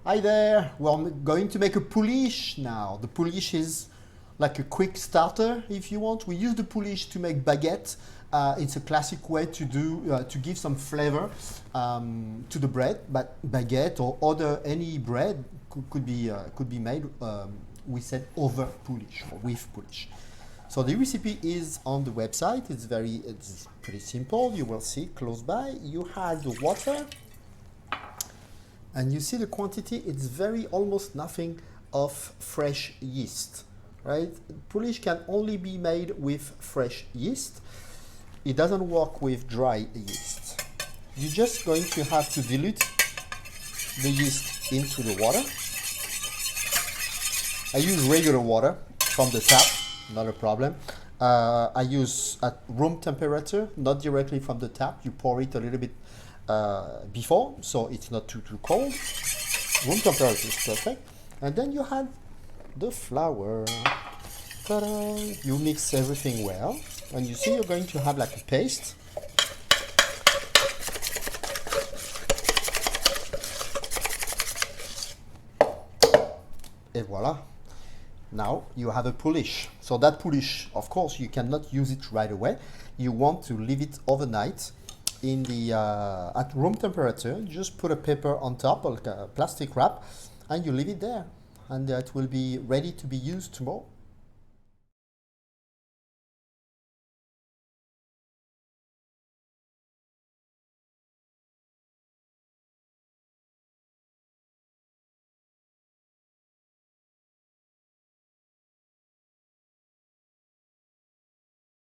Hi there, we're going to make a Poolish now. The Poolish is like a quick starter if you want. We use the Poolish to make baguette. It's a classic way to do to give some flavor to the bread, but baguette or any bread could be made, we said, over Poolish or with Poolish. So the recipe is on the website. It's pretty simple. You will see close by. You have the water, and you see the quantity. It's almost nothing of fresh yeast, right? Poolish can only be made with fresh yeast. It doesn't work with dry yeast. You're just going to have to dilute the yeast into the water. I use regular water from the tap, not a problem. I use at room temperature, not directly from the tap. You pour it a little bit before, so it's not too cold. Room temperature is perfect. And then you add the flour. Ta-da! You mix everything well, and you see you're going to have like a paste. Et voila! Now you have a Poolish. So that Poolish, of course, you cannot use it right away. You want to leave it overnight in the at room temperature. Just put a paper on top, like a plastic wrap, and you leave it there, and it will be ready to be used tomorrow.